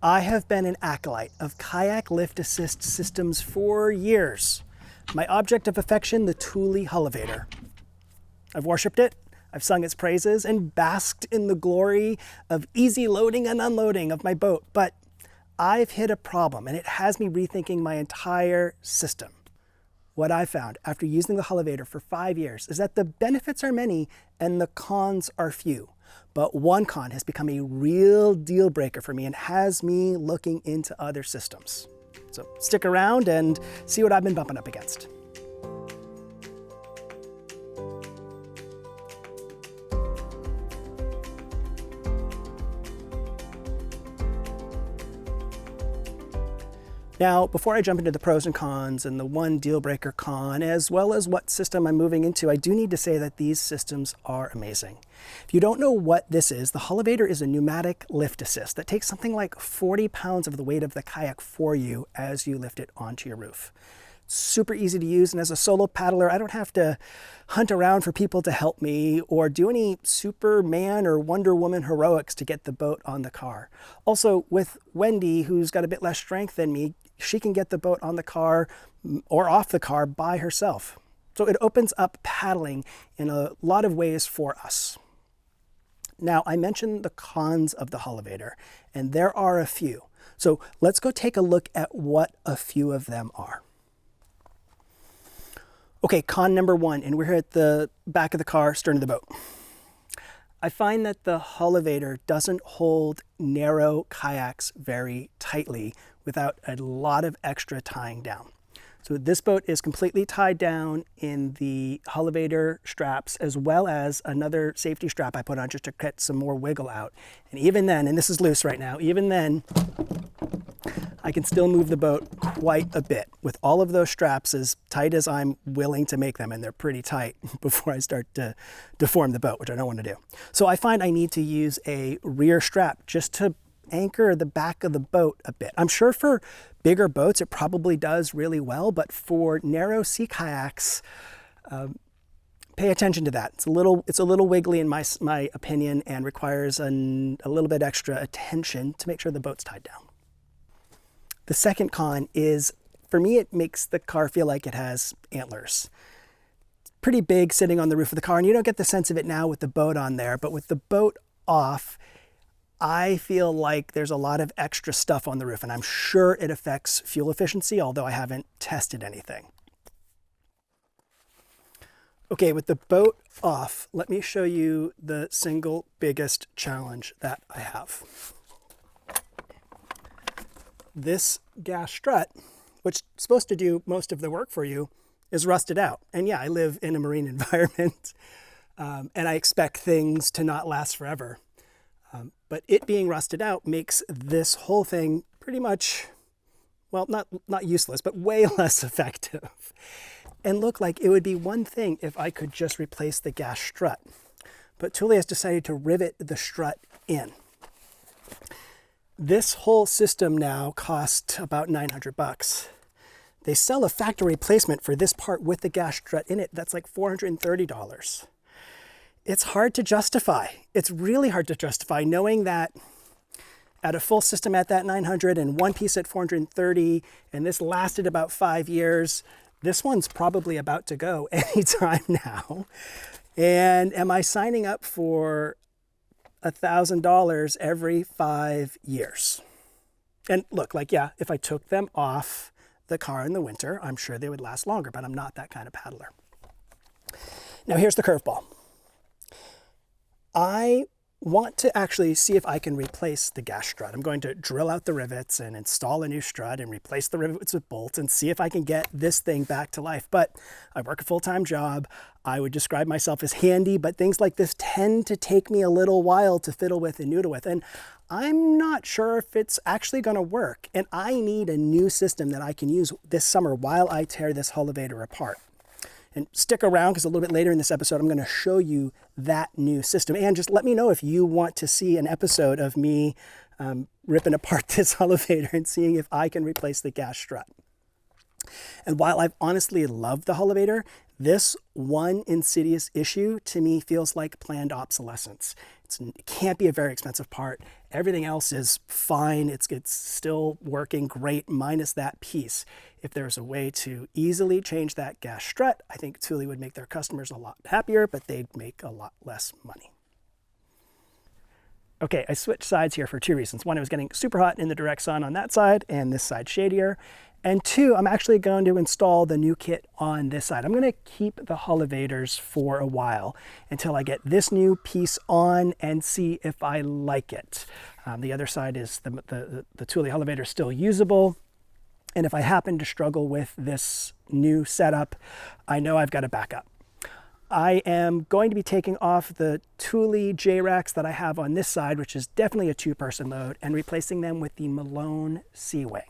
I have been an acolyte of kayak lift assist systems for years. My object of affection, the Thule Hullavator. I've worshipped it, I've sung its praises, and basked in the glory of easy loading and unloading of my boat. But I've hit a problem, and it has me rethinking my entire system. What I found after using the Hullavator for 5 years is that the benefits are many and the cons are few. But one con has become a real deal breaker for me and has me looking into other systems. So stick around and see what I've been bumping up against. Now, before I jump into the pros and cons and the one deal breaker con, as well as what system I'm moving into, I do need to say that these systems are amazing. If you don't know what this is, the Hullavator is a pneumatic lift assist that takes something like 40 pounds of the weight of the kayak for you as you lift it onto your roof. Super easy to use, and as a solo paddler, I don't have to hunt around for people to help me or do any Superman or Wonder Woman heroics to get the boat on the car. Also, with Wendy, who's got a bit less strength than me, she can get the boat on the car or off the car by herself. So it opens up paddling in a lot of ways for us. Now, I mentioned the cons of the Hullavator, and there are a few. So let's go take a look at what a few of them are. Okay, con number one, and we're here at the back of the car, stern of the boat. I find that the Hullavator doesn't hold narrow kayaks very tightly without a lot of extra tying down. So this boat is completely tied down in the Hullavator straps, as well as another safety strap I put on just to get some more wiggle out. And even then, and this is loose right now, even then, I can still move the boat quite a bit with all of those straps as tight as I'm willing to make them, and they're pretty tight before I start to deform the boat, which I don't want to do. So I find I need to use a rear strap just to anchor the back of the boat a bit. I'm sure for bigger boats it probably does really well, but for narrow sea kayaks, pay attention to that. It's a little wiggly in my opinion, and requires a little bit extra attention to make sure the boat's tied down. The second con is, for me, it makes the car feel like it has antlers. It's pretty big sitting on the roof of the car, and you don't get the sense of it now with the boat on there, but with the boat off, I feel like there's a lot of extra stuff on the roof, and I'm sure it affects fuel efficiency, although I haven't tested anything. Okay, with the boat off, let me show you the single biggest challenge that I have. This gas strut, which is supposed to do most of the work for you, is rusted out. And yeah, I live in a marine environment, and I expect things to not last forever. But it being rusted out makes this whole thing pretty much, well, not useless, but way less effective. And look, like it would be one thing if I could just replace the gas strut. But Thule has decided to rivet the strut in. This whole system now costs about $900. They sell a factory replacement for this part with the gas strut in it. That's like $430. It's hard to justify. It's really hard to justify knowing that at a full system at that $900 and one piece at $430, and this lasted about 5 years, this one's probably about to go anytime now. And am I signing up for $1,000 every 5 years? And look, like, yeah, if I took them off the car in the winter, I'm sure they would last longer, but I'm not that kind of paddler. Now here's the curveball. I want to actually see if I can replace the gas strut. I'm going to drill out the rivets and install a new strut and replace the rivets with bolts and see if I can get this thing back to life. But I work a full-time job. I would describe myself as handy, but things like this tend to take me a little while to fiddle with and noodle with. And I'm not sure if it's actually going to work. And I need a new system that I can use this summer while I tear this Hullavator apart. And stick around, because a little bit later in this episode, I'm going to show you that new system. And just let me know if you want to see an episode of me ripping apart this Hullavator and seeing if I can replace the gas strut. And while I've honestly loved the Hullavator, this one insidious issue to me feels like planned obsolescence. It can't be a very expensive part. Everything else is fine. It's still working great minus that piece. If there's a way to easily change that gas strut, I think Thule would make their customers a lot happier, but they'd make a lot less money. Okay, I switched sides here for two reasons. One, it was getting super hot in the direct sun on that side and this side shadier. And two, I'm actually going to install the new kit on this side. I'm going to keep the Hullavators for a while until I get this new piece on and see if I like it. The other side is the Thule Hullavator still usable. And if I happen to struggle with this new setup, I know I've got a backup. I am going to be taking off the Thule J-Racks that I have on this side, which is definitely a two-person load, and replacing them with the Malone Seawing.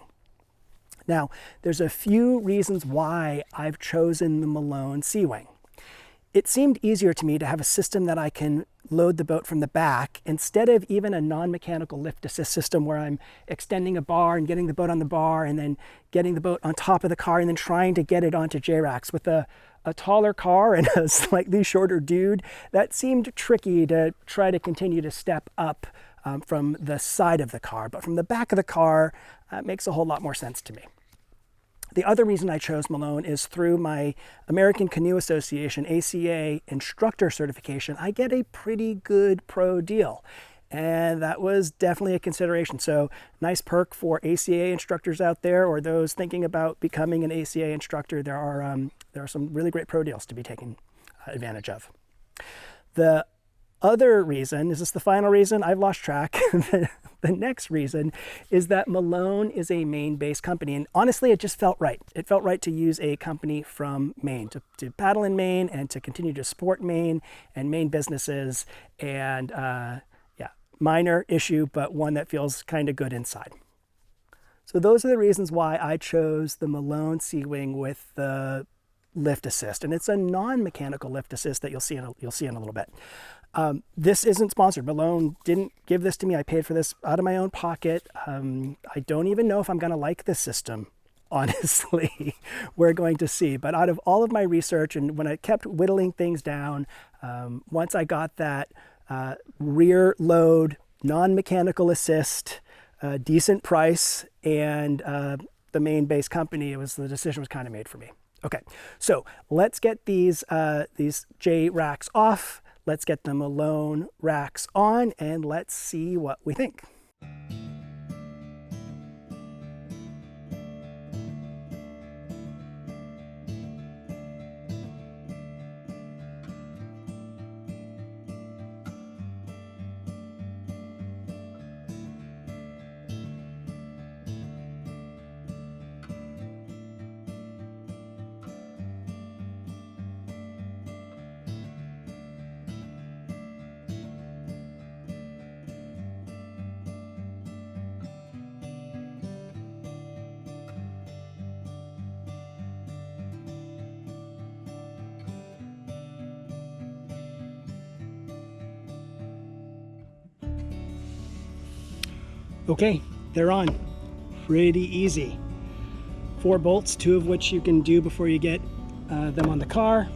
Now, there's a few reasons why I've chosen the Malone Seawing. It seemed easier to me to have a system that I can load the boat from the back instead of even a non-mechanical lift assist system where I'm extending a bar and getting the boat on the bar and then getting the boat on top of the car and then trying to get it onto J-Racks. With a taller car and a slightly shorter dude, that seemed tricky to try to continue to step up from the side of the car. But from the back of the car, it makes a whole lot more sense to me. The other reason I chose Malone is through my American Canoe Association ACA instructor certification, I get a pretty good pro deal. And that was definitely a consideration. So nice perk for ACA instructors out there or those thinking about becoming an ACA instructor. There are some really great pro deals to be taken advantage of. The other reason, is this the final reason? I've lost track. The next reason is that Malone is a Maine-based company. And honestly, it just felt right. It felt right to use a company from Maine, to paddle in Maine and to continue to support Maine and Maine businesses. And yeah, minor issue, but one that feels kind of good inside. So those are the reasons why I chose the Malone Seawing with the lift assist. And it's a non-mechanical lift assist that you'll see in a little bit. This isn't sponsored. Malone didn't give this to me. I paid for this out of my own pocket. I don't even know if I'm going to like this system, honestly. We're going to see. But out of all of my research and when I kept whittling things down, once I got that rear load, non-mechanical assist, decent price, and the Maine-based company, the decision was kind of made for me. Okay, so let's get these J-Racks off. Let's get the Malone racks on and let's see what we think. Okay, they're on. Pretty easy. 4 bolts, 2 of which you can do before you get them on the car.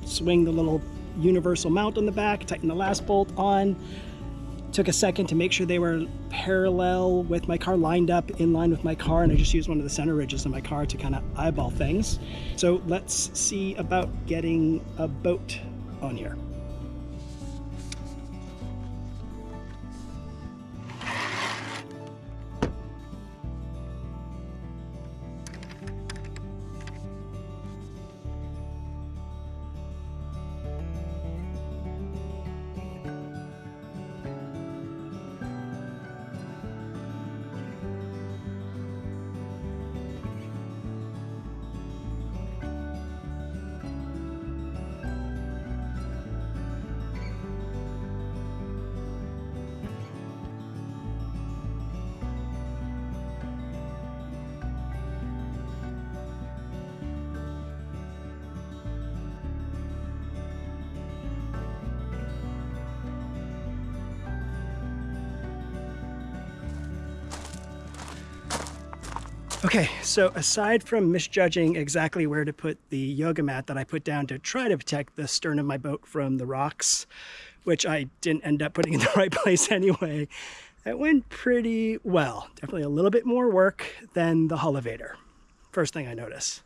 Swing the little universal mount on the back, tighten the last bolt on. Took a second to make sure they were parallel with my car, lined up in line with my car, and I just used one of the center ridges of my car to kind of eyeball things. So let's see about getting a boat on here. Okay, so aside from misjudging exactly where to put the yoga mat that I put down to try to protect the stern of my boat from the rocks, which I didn't end up putting in the right place anyway, it went pretty well. Definitely a little bit more work than the Hullavator. First thing I notice.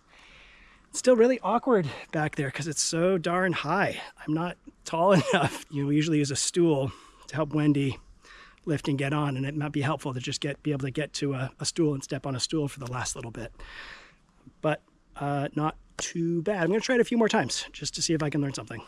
It's still really awkward back there because it's so darn high. I'm not tall enough. You know, we usually use a stool to help Wendy lift and get on, and it might be helpful to just be able to get to a stool and step on a stool for the last little bit. But not too bad. I'm going to try it a few more times just to see if I can learn something.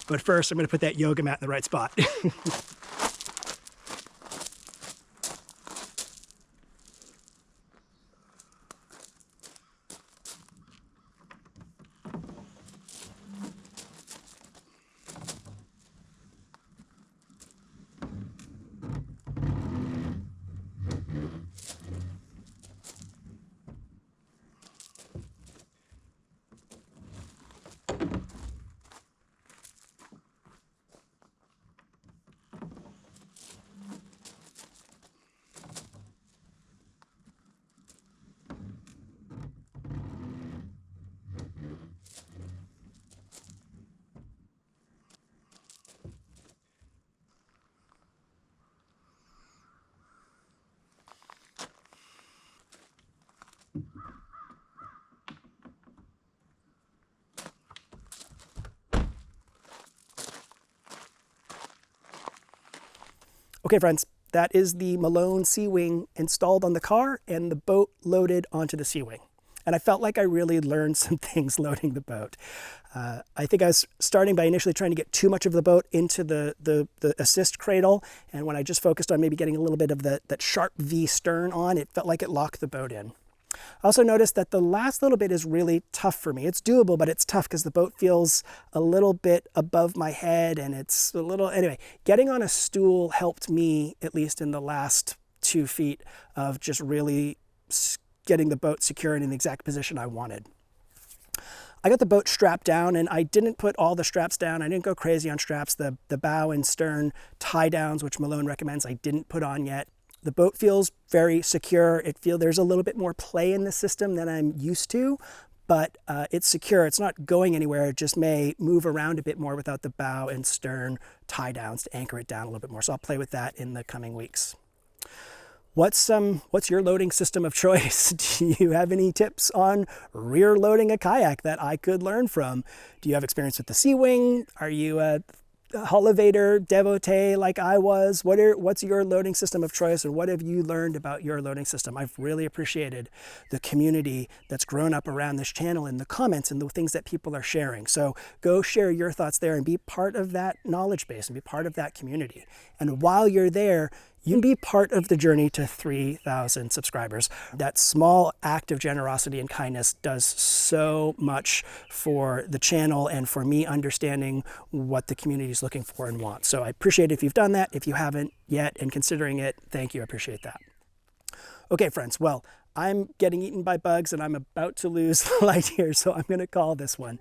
But first, I'm going to put that yoga mat in the right spot. Okay, friends, that is the Malone Seawing installed on the car and the boat loaded onto the Seawing. And I felt like I really learned some things loading the boat. I think I was starting by initially trying to get too much of the boat into the assist cradle. And when I just focused on maybe getting a little bit of that sharp V stern on, it felt like it locked the boat in. I also noticed that the last little bit is really tough for me. It's doable, but it's tough because the boat feels a little bit above my head and it's a little, anyway, getting on a stool helped me, at least in the last 2 feet, of just really getting the boat secure in the exact position I wanted. I got the boat strapped down and I didn't put all the straps down. I didn't go crazy on straps. The bow and stern tie downs, which Malone recommends, I didn't put on yet. The boat feels very secure. There's a little bit more play in the system than I'm used to, but it's secure. It's not going anywhere. It just may move around a bit more without the bow and stern tie downs to anchor it down a little bit more. So I'll play with that in the coming weeks. What's your loading system of choice? Do you have any tips on rear loading a kayak that I could learn from? Do you have experience with the Seawing? Are you a Hullavator devotee like I was? What's your loading system of choice, and what have you learned about your loading system? I've really appreciated the community that's grown up around this channel and the comments and the things that people are sharing. So go share your thoughts there and be part of that knowledge base and be part of that community. And while you're there, you can be part of the journey to 3,000 subscribers. That small act of generosity and kindness does so much for the channel and for me understanding what the community is looking for and wants. So I appreciate it if you've done that. If you haven't yet and considering it, thank you. I appreciate that. Okay, friends. Well, I'm getting eaten by bugs and I'm about to lose the light here, so I'm going to call this one.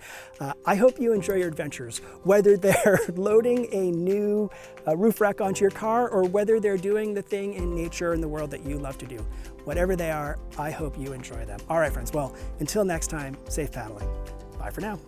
I hope you enjoy your adventures, whether they're loading a new roof rack onto your car or whether they're doing the thing in nature and the world that you love to do. Whatever they are, I hope you enjoy them. All right, friends. Well, until next time, safe paddling. Bye for now.